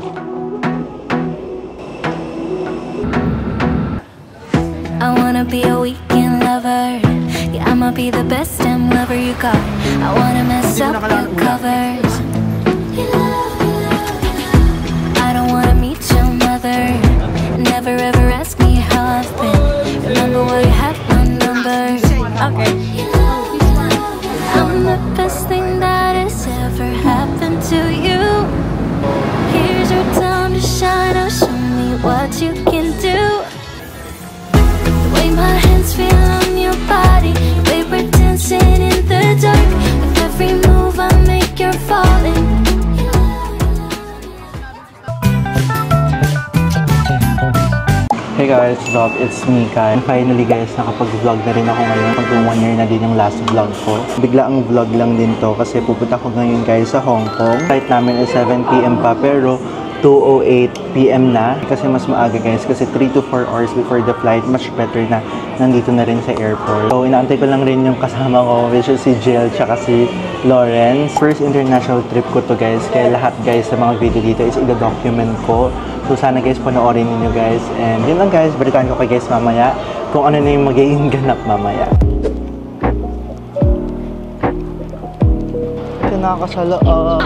I wanna be a weekend lover. Yeah, I'ma be the best damn lover you got. I wanna mess up your covers. I don't wanna meet your mother. Never ever ask me how I've been. Remember why you have my number. Okay. I'm the best thing that has ever happened to you. Here's your time to shine. Now show me what you can do. The way my hands feel on your body, the way we're dancing in the dark. With every move I make, you're falling. Hey guys, vlog, it's me, Kai. Finally guys, nakapag-vlog na rin ako ngayon. Pag 1 year na din yung last vlog ko. Bigla ang vlog lang din to kasi pupunta ko ngayon guys sa Hong Kong. Flight namin ay 7 PM pa pero 2:08 PM na. Kasi mas maaga guys kasi 3 to 4 hours before the flight. Much better na nandito na rin sa airport. So inaantay ko lang rin yung kasama ko which is si Jill tsaka si Lawrence. First international trip ko to guys. Kaya lahat guys sa mga video dito is i-document ko. So sana guys panoorin niyo guys. And yun lang guys, balikan ko kay guys mamaya kung ano na yung magiging ganap mamaya. Ito na ako sa loob.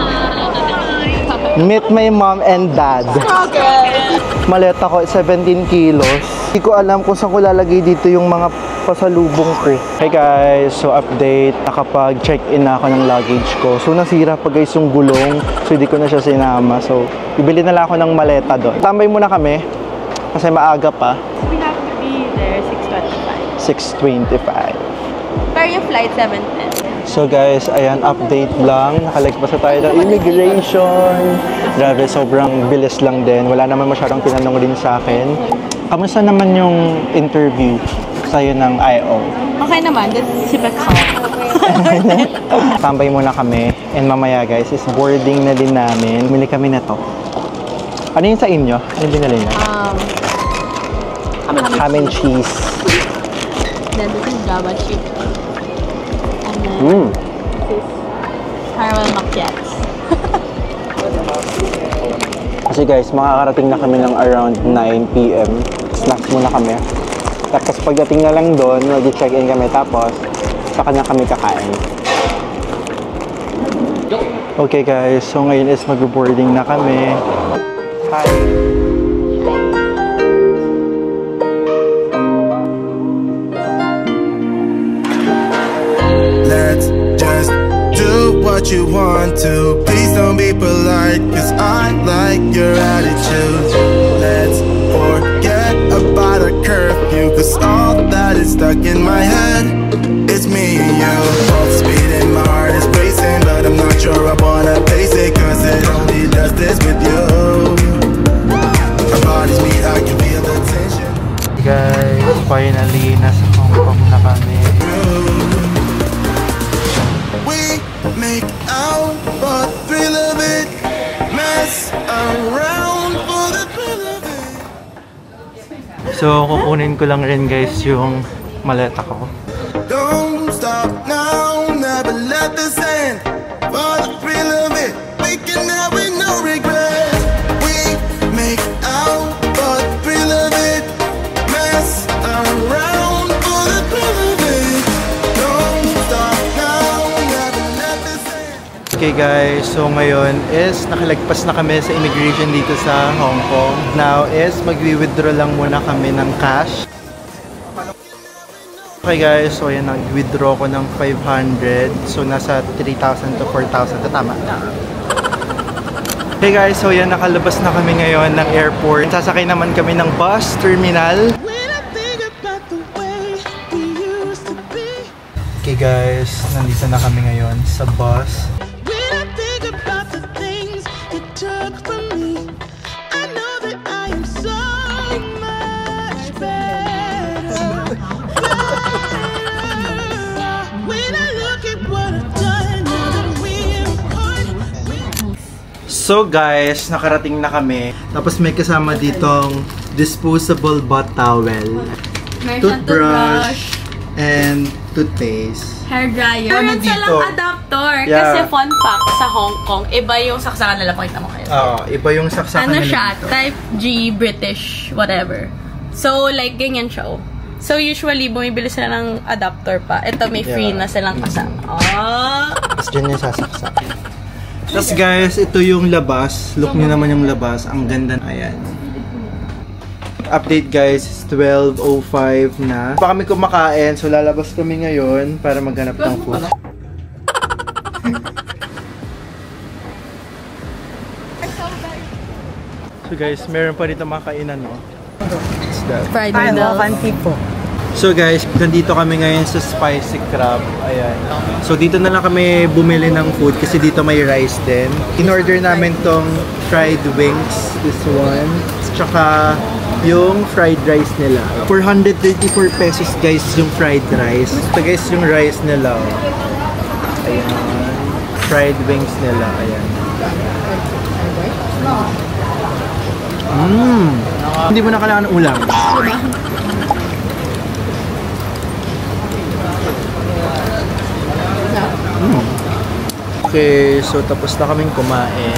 Meet my mom and dad. Okay. Maleta ko 17 kilos. Hindi ko alam kung saan ko lalagay dito yung mga pasalubong ko. Hey guys, so update. Nakapag-check-in na ako ng luggage ko. So nasira pa guys yung gulong. So hindi ko na siya sinama. So bibili na lang ako ng maleta doon. Tambay muna kami kasi maaga pa. We have to be there 6:25. 6:25. Pero yung flight 7:10. So guys, ayan, update lang. Nakalagpas na tayo ng immigration. Grabe, sobrang bilis lang din. Wala naman masyadong tinanong din sa akin. Kamusta naman yung interview sa'yo ng I.O.? Okay naman, this is si Becca. Tambay muna kami. And mamaya guys, is boarding na din namin. Bumili kami na to. Ano yung sa inyo? Ano yung binili niyo? Ham and cheese. Then this is Java chip. This is caramel macchiato. Kasi guys, makakarating na kami ng around 9 PM. Snacks muna kami. Tapos pagdating na lang doon, mag-check-in kami. Tapos, saka na kami kakain. Okay guys, so ngayon is mag-boarding na kami. Hi! What you want to. Please don't be polite, cause I like your attitude. Let's forget about a curfew, cause all that is stuck in my head is me and you. Both speed and my heart is racing, but I'm not sure I wanna face it, cause it only does this with you. Our bodies meet, I can feel the tension. Guys, finally nasa Hong Kong na kami. Make out for the thrill of it, mess around for the thrill of it. So, kukunin ko lang rin guys yung maleta ko. Don't stop now, never let this end. For the thrill of it, we can have it, no regret. We make out for the thrill of it, mess around for the thrill of it. Don't stop now, never let this end. Okay guys, so ngayon is nakalagpas na kami sa immigration dito sa Hong Kong. Now is magwi-withdraw lang muna kami ng cash. Okay guys, so ayan, nag-withdraw ko ng 500. So nasa 3,000 to 4,000. Tama na. Okay guys, so ayan, nakalabas na kami ngayon ng airport. Sasakay naman kami ng bus terminal. Okay guys, nandito na kami ngayon sa bus. So guys, nakarating na kami. Tapos may kasama ditong disposable bath towel, toothbrush, and toothpaste. Hair dryer. Ano Meron silang dito? adapter. Yeah. Kasi fun fact, sa Hong Kong, iba yung saksakan nila. Pakita mo kayo. Iba yung saksakan Ano na siya? dito. Type G, British, whatever. So, like, ganyan siya. Oh. So, usually, bumibili sila ng adapter pa. Ito, may free na silang kasama. Tapos dyan yung sasaksak. Tapos guys, ito yung labas. Look nyo naman yung labas. Ang ganda. Ayan. Update guys, 12:05 na. Pa kami kumakain, so lalabas kami ngayon para maghanap ng food. So guys, meron pa dito makainan, no? Fried noodle. So guys, nandito kami ngayon sa Spicy Crab. Ayan. So dito na lang kami bumili ng food kasi dito may rice din. In-order namin tong fried wings, this one. Tsaka yung fried rice nila. 434 pesos guys yung fried rice. Ito guys yung rice nila. Ayan. Fried wings nila. Ayan. Hindi mo na kailangan ng ulam. Okay, so tapos na kaming kumain.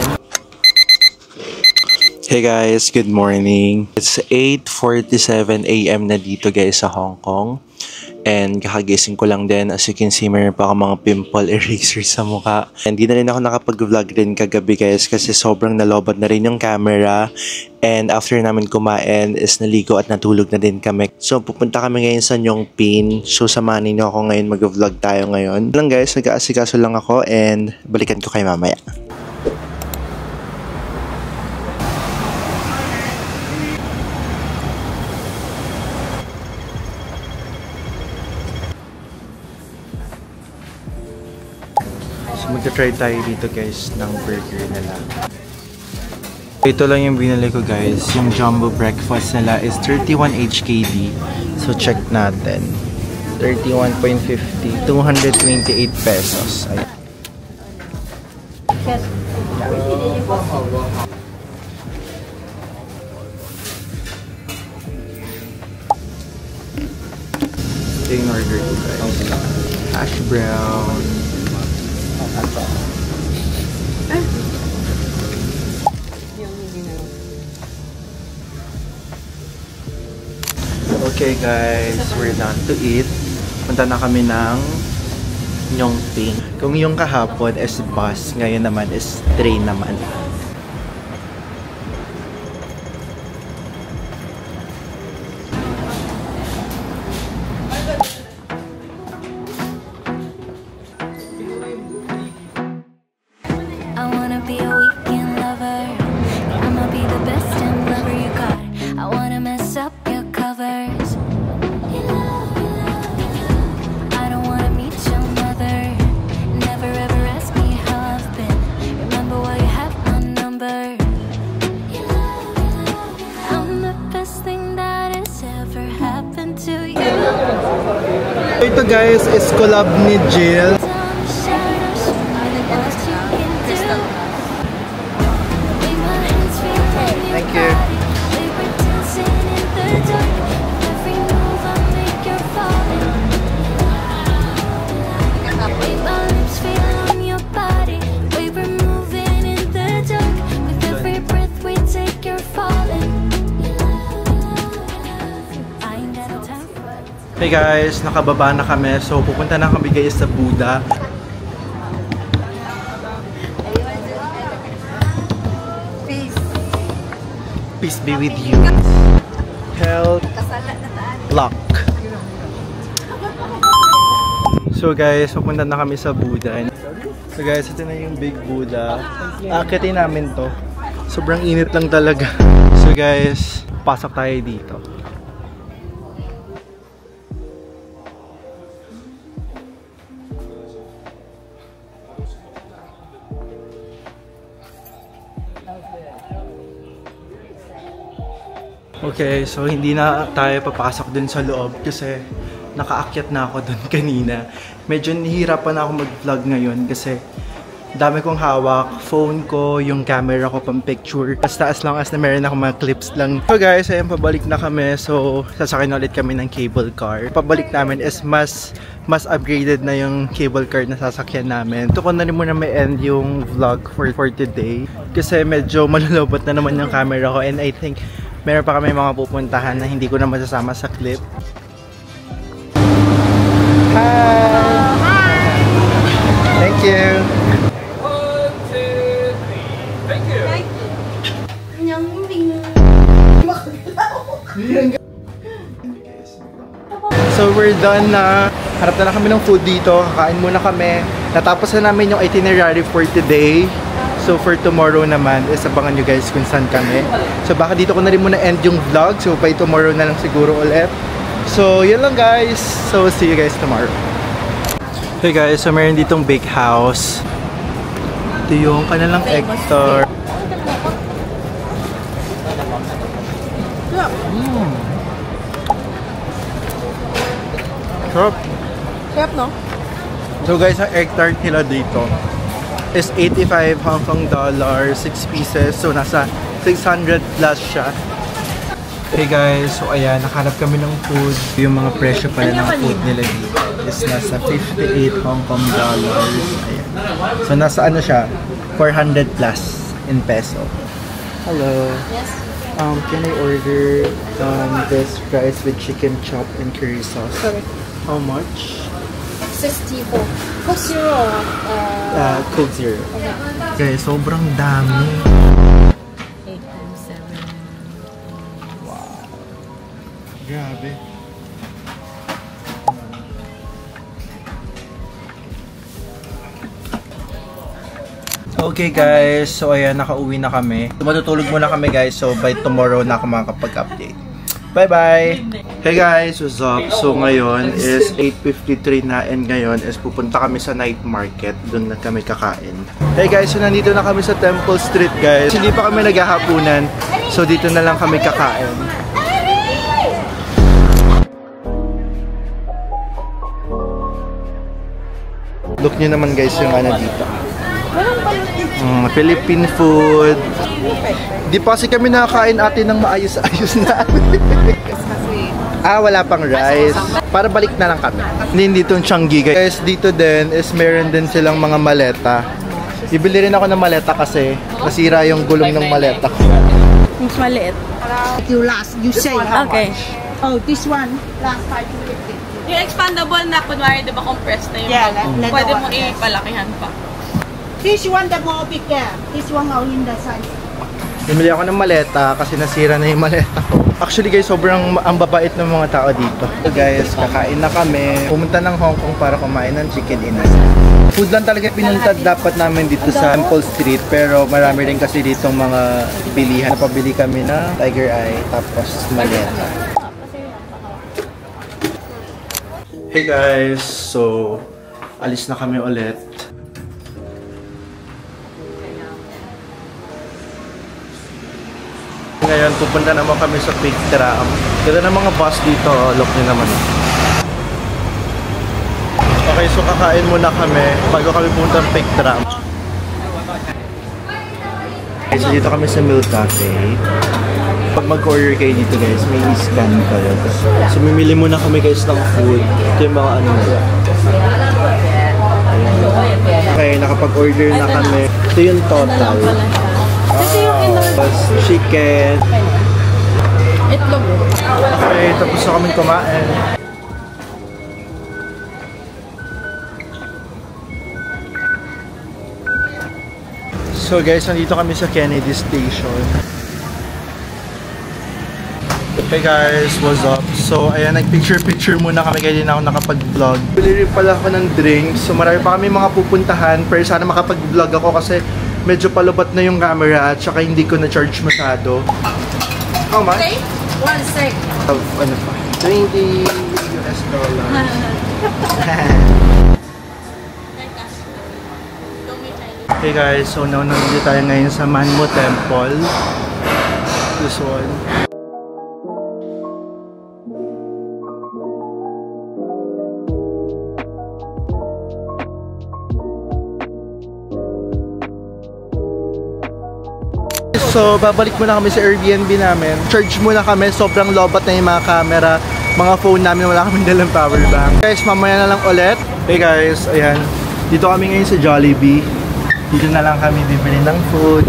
Hey guys, good morning. It's 8:47 AM na dito guys sa Hong Kong. And kakagising ko lang din. As you can see, mayroon pa akong mga pimple erasers sa mukha. Hindi na rin ako nakapag-vlog rin kagabi guys kasi sobrang nalobat na rin yung camera. And after namin kumain is naligo at natulog na din kami. So pupunta kami ngayon sa Nyong Pin. So samahan niyo ako ngayon, mag-vlog tayo ngayon. Lang guys, nag-aasikaso lang ako and balikan ko kayo mamaya. Magta-try tayo dito guys ng burger nila. Ito lang yung binili ko guys. Yung jumbo breakfast nila is 31 HKD. So check natin. 31.50. 228 pesos. Ayan. Ito yung order ko guys. Hash brown. Okay guys, we're done to eat. Punta na kami ng Nyong Pin. Kung yung kahapon is bus, ngayon naman is train naman. Ito guys is collab ni Jill. Thank you. Hey guys, nakababa na kami. So pupunta na kami guys sa Buddha. Peace be with you. Health. Luck. So guys, pupunta na kami sa Buddha. So guys, ito na yung big Buddha. Akitin namin to. Sobrang init lang talaga. So guys, pasok tayo dito. Okay, so hindi na tayo papasok dun sa loob kasi nakaakyat na ako dun kanina. Medyo nahihirapan ako mag-vlog ngayon kasi Dami kong hawak, phone ko, yung camera ko pang picture. Basta as long as na meron ako mga clips lang. So guys, ayun, pabalik na kami. So, sasakay na ulit kami ng cable car. Pabalik namin is mas upgraded na yung cable car na sasakyan namin. Ito ko na rin muna may end yung vlog for today. Kasi medyo malulobot na naman yung camera ko. And I think meron pa kami mga pupuntahan na hindi ko na masasama sa clip. Hi! Thank you! So we're done na. Harap na kami ng food dito. Kakain muna kami. Natapos na namin yung itinerary for today. So for tomorrow naman is abangan nyo guys kung saan kami. So baka dito ko na rin muna end yung vlog. So by tomorrow na lang siguro ulit. So yun lang guys. So see you guys tomorrow. Hey guys, so meron ditong big house. Ito yung kanilang Hector. Sarap. Sarap, no? So guys, ang egg tart nila dito is 85 Hong Kong dollar, 6 pieces. So nasa 600 plus siya. Hey guys, so ayan, nakahanap kami ng food. Yung mga presyo pala ng food nila dito is nasa 58 Hong Kong dollars. Ayan. So nasa ano siya, 400 plus in peso. Hello. Yes. Can I order this rice with chicken chop and curry sauce? Sorry. How much? 64. Coke Zero. Coke Zero. Okay, sobrang dami. 8.7. Wow. Grabe. Okay guys, so ayan, nakauwi na kami. Matutulog muna kami guys, so by tomorrow na ako makakapag-update. Bye-bye! Hey guys, what's up? So ngayon is 8:53 na and ngayon is pupunta kami sa night market. Doon na kami kakain. Hey guys, so nandito na kami sa Temple Street guys. Hindi pa kami naghahapunan, so dito na lang kami kakain. Look nyo naman guys yung ano dito. Philippine food. Di pa kasi kami nakakain atin ng maayos-ayos na. Wala pang rice. Para balik na lang kami. Hindi dito yung Changi guys. Dito din is meron din silang mga maleta. Bibili rin ako ng maleta kasi nasira yung gulong ng maleta ko. Mas maliit. You last, you say how Okay. much? Oh, this one, last 550. Yung expandable na, kunwari, di ba compressed na yung Yeah, bag mo? let Pwede go, mo yes. ipalakihan pa. This one, the more bigger. This one, all in the size. Bumili ako ng maleta kasi nasira na yung maleta ko. Actually guys, sobrang ang babait ng mga tao dito. So guys, kakain na kami. Pumunta ng Hong Kong para kumain ng chicken inasal. Food lang talaga pinuntad dapat namin dito sa Temple Street. Pero marami rin kasi ditong mga bilihan. Napabili kami na Tiger Eye tapos maleta. Hey guys, so alis na kami ulit. Ngayon, pupunta naman kami sa Big Tram. Ganda ng mga bus dito, look nyo naman. Okay, so kakain muna kami bago kami pumunta ng Big Tram. Okay, so dito kami sa Milk Cafe. Pag mag-order kayo dito guys, may scan kayo. So mimili muna kami guys ng food. Ito yung mga ano nila. Okay, nakapag-order na kami. Ito yung total. Chicken. Itlog. Okay, tapos na kami kumain. So guys, nandito kami sa Kennedy Station. Hey guys, what's up? So ayan, nag-picture muna kami kaya din ako nakapag-vlog. Bili rin pala ako ng drinks. So marami pa kami mga pupuntahan. Pero sana makapag-vlog ako kasi medyo palubat na yung camera at saka hindi ko na-charge masyado. How much? Okay? 1 sec. Ano pa? 20 US dollars. Hey guys, so now nandito tayo ngayon sa Manmo Temple. This one. So, babalik muna kami sa Airbnb namin. Charge muna kami. Sobrang lobat na yung mga camera. Mga phone namin. Wala kaming dalang power bank. Guys, mamaya na lang ulit. Hey guys, ayan. Dito kami ngayon sa Jollibee. Dito na lang kami bibili ng food.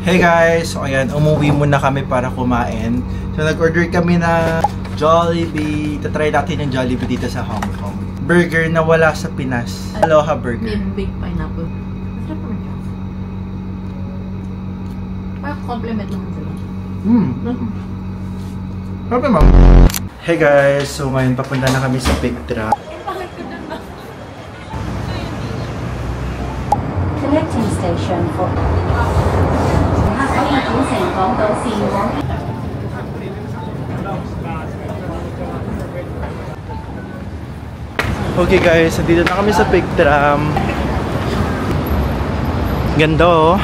Hey guys, so ayan. Umuwi muna kami para kumain. So, nag-order kami na Jollibee. Tatry natin yung Jollibee dito sa Hong Kong. Burger na wala sa Pinas. Aloha Burger. Big pineapple. Parang compliment naman sila. Okay, ma'am. Hey guys, so ngayon papunta na kami sa Big Truck. Connecting station for Okay guys, dito na kami sa Big Tram. Ganda oh.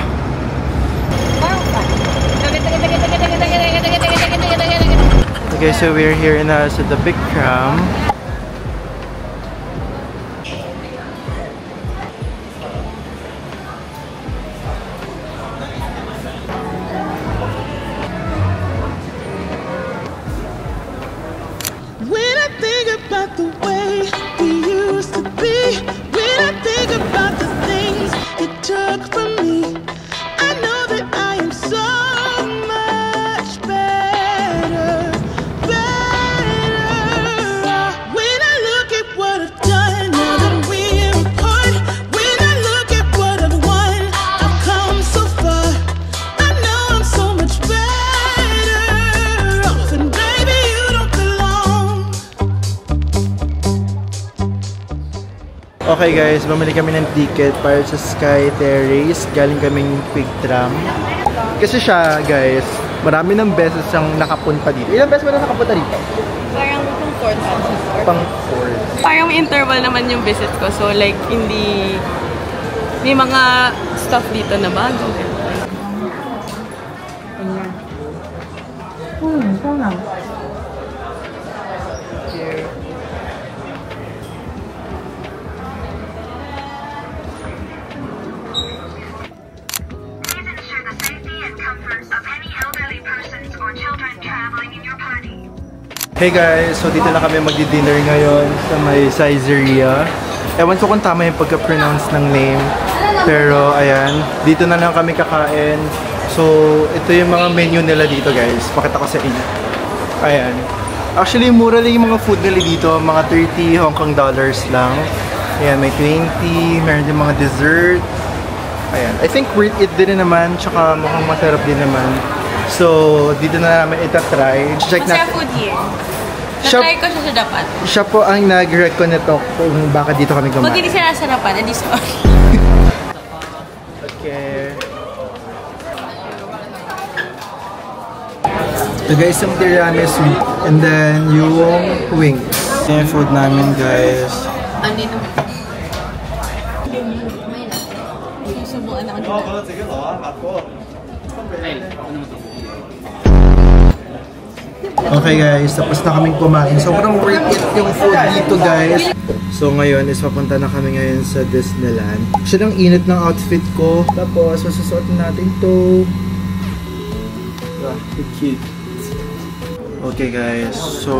Okay, so we're here na sa the Big Tram. When I think about the way we used to be, when I think about the things it took from me, I know that I am so much better, better. When I look at what I've done, now that we're apart, when I look at what I've won, I've come so far. I know I'm so much better off, and baby, you don't belong. Okay guys, bumili kami ng ticket para sa Sky Terrace. Galing kaming Big Tram. Kasi siya guys, marami ng beses siyang nakapunta dito. Ilang beses ba na nakapunta dito? Parang pang 4 times. Pang 4. Parang may interval naman yung visit ko. So like, hindi... May mga stuff dito na bago. Please ensure the safety and comfort of any elderly persons or children traveling in your party. Hey guys, so dito na kami magdi-dinner ngayon sa may Caesarea. Ewan ko kung tama yung pagka-pronounce ng name. Pero ayan, dito na lang kami kakain. So, ito yung mga menu nila dito guys. Pakita ko sa inyo. Ayan. Actually, mura lang yung mga food nila dito. Mga 30 Hong Kong dollars lang. Ayan, may 20. Meron din mga dessert. Ayan. I think worth it din naman. Tsaka mukhang masarap din naman. So, dito na namin itatry. Check Masaya natin. food here. Siya- Na-try ko siya sa Japan. Siya po ang nag-recommend nito kung bakit dito kami Pag kumain. hindi sila nasarapan, edi sorry. Okay. So guys, yung tiramisu and then yung wings. Yung food namin guys. Andito. Susubuan na ako. Okay guys, tapos na kaming kumain. Sobrang worth it yung food dito guys. So ngayon is papunta na kami ngayon sa Disneyland. Siya ang init ng outfit ko. Tapos masusuot natin to. Wow, so cute. Okay guys, so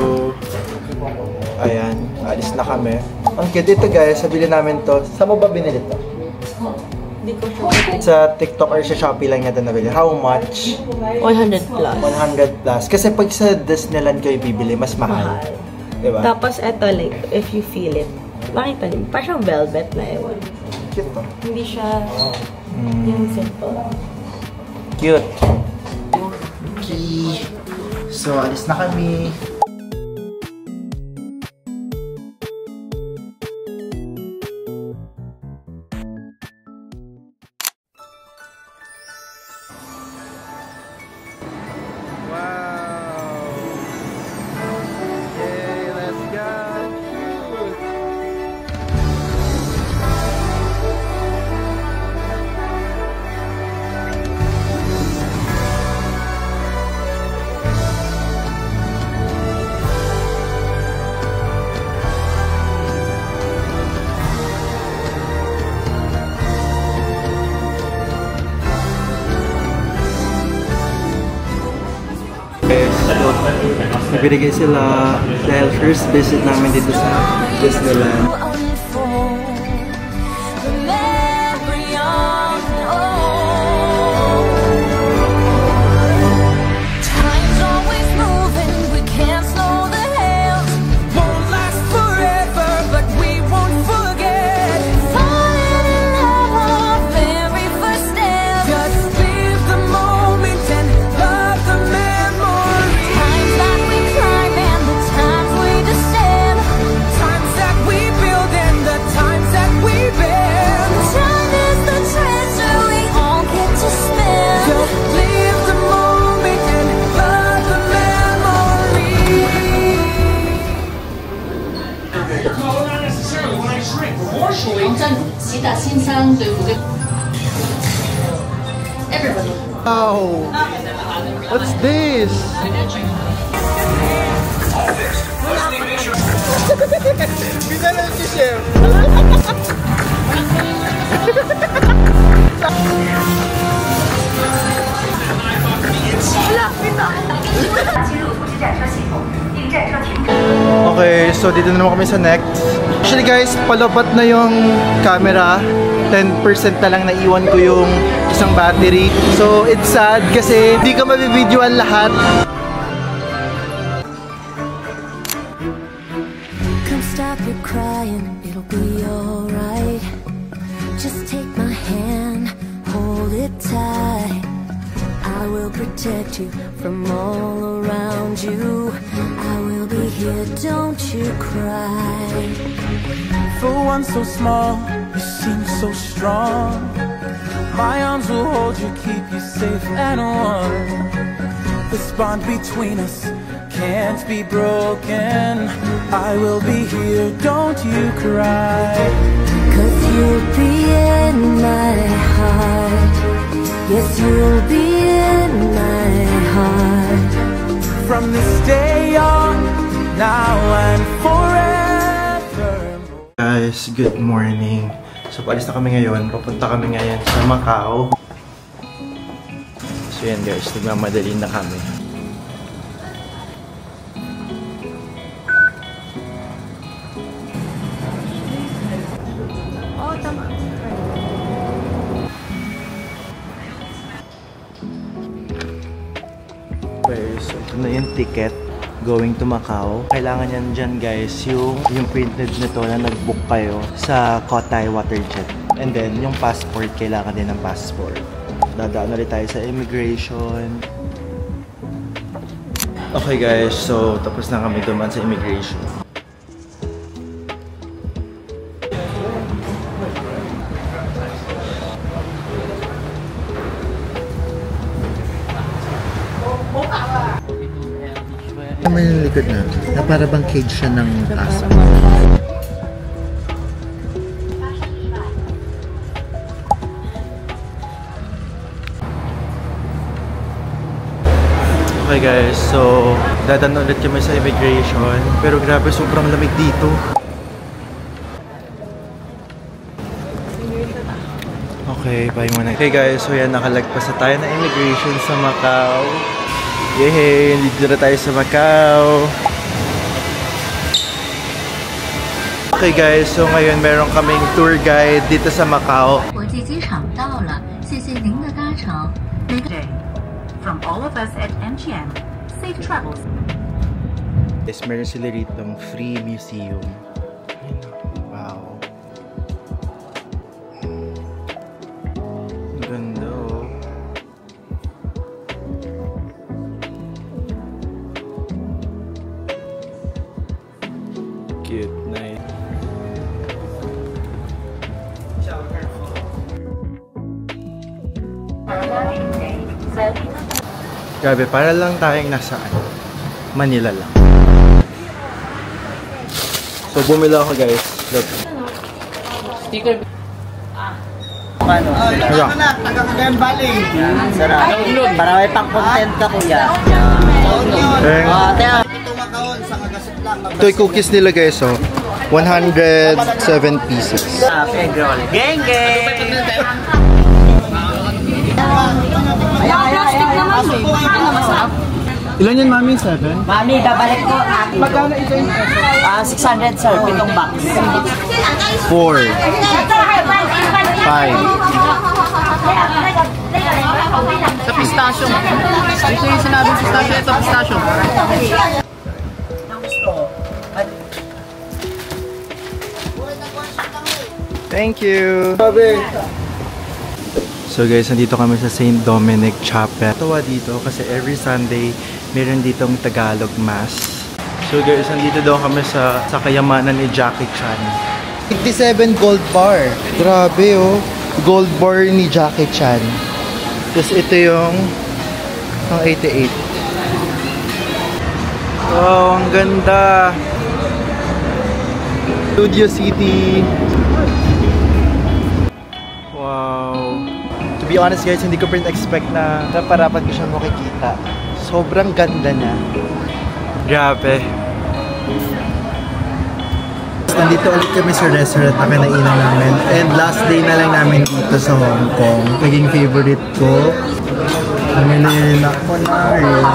ayan, alis na kami. Ang cute dito guys, sabili namin to. Saan mo ba binili to? Hindi ko sure. Sa TikTok or sa Shopee lang natin nabili. How much? 100 plus. 100 plus. Kasi pag sa Disneyland kayo bibili, mas mahal. Diba? Tapos eto like, if you feel it, makita niyo, parang velvet na ewan. Cute to. Hindi siya yung simple. Cute. Okay. So, alis na kami. Wow. Yay, let's go. Nabirigay sila dahil first visit namin dito sa Disneyland. Wow! What's this? Binalo si Chef! Okay, so dito na naman kami sa next. Actually guys, palabat na yung camera. 10% na lang naiwan ko yung isang battery. So it's sad kasi hindi ka mabibidyoan lahat. Come stop your crying, it'll be alright. Just take my hand, hold it tight. I will protect you from all around you. I will be here, don't you cry. For one so small, you seem so strong. My arms will hold you, keep you safe and warm. This bond between us can't be broken. I will be here, don't you cry. 'Cause you'll be in my heart. Yes, you'll be in my heart. From this day on, now and forever. Guys, good morning. So, paalis na kami ngayon. Papunta kami ngayon sa Macau. So, yan guys. Nagmamadali na kami. Okay, so ito na yung ticket. Going to Macau. Kailangan yan dyan guys yung printed nito na nag-book kayo sa Cotai Waterjet. And then yung passport, kailangan din ng passport. Dadaan ulit tayo sa immigration. Okay guys, so tapos na kami dumaan sa immigration. Naman yung likod na para bang cage siya ng aso. Okay guys, so dadan ulit kami sa immigration. Pero grabe, sobrang lamig dito. Okay, bye muna. Okay guys, so yan, nakalagpas na tayo na immigration sa Macau. Yehey! Dito na tayo sa Macau. Okay guys, so ngayon meron kaming tour guide dito sa Macau. From all of us at MGM, safe travels. Yes, meron sila ritong free museum. Wow. Ganda oh. Cute, nice. Grabe, para lang tayong nasa Manila lang. So, bumili ako guys. Look. Sticker. Paano? Ito na, taga-Cagayan Valley. Sarap. Para may pang-content ka, kuya. Ito yung cookies nila guys, oh. 107 pieces. Egg roll. Geng, geng! Plastic naman eh. Ano masarap? Ilan yan, mami? 7? Mami, babalik ko. Magkano ito yung peso? 600 sir, 7 box. 4. 5. Sa pistachio. Ito yung sinabing pistachio. Ito pistachio. Thank you! So guys, nandito kami sa St. Dominic Chapel. Tawa dito kasi every Sunday meron ditong Tagalog Mass. So guys, nandito daw kami sa kayamanan ni Jackie Chan. 57 gold bar. Grabe oh. Gold bar ni Jackie Chan. Tapos ito yung 88. Wow, ang ganda. Studio City. Wow. To be honest guys, hindi ko pa rin expect na naparapat ko siya makikita. Sobrang ganda niya. Grabe. Nandito ulit kami sa restaurant na kinainan namin. And last day na lang namin dito sa Hong Kong. Naging favorite ko. Namili ako na rin.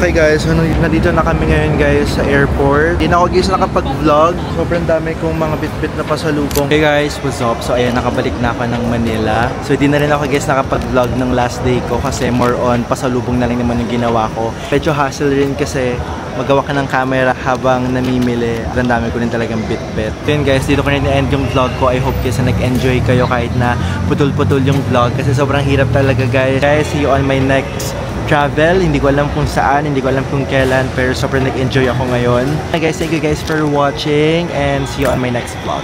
Okay guys, so nandito na kami ngayon guys sa airport. Hindi na ako guys nakapag-vlog. Sobrang dami kong mga bit-bit na pasalubong. Hey guys, what's up? So ayan, nakabalik na ako ng Manila. So hindi na rin ako guys nakapag-vlog ng last day ko kasi more on pasalubong na lang naman yung ginawa ko. Medyo hassle rin kasi magawa ka ng camera habang namimili. Ang dami ko rin talagang bit-bit. So yun guys, dito ko rin na-end yung vlog ko. I hope guys na nag-enjoy kayo kahit na putol-putol yung vlog kasi sobrang hirap talaga guys. Guys, see you on my next travel. Hindi ko alam kung saan, hindi ko alam kung kailan, pero sobrang nag-enjoy ako ngayon. Guys, thank you guys for watching and see you on my next vlog.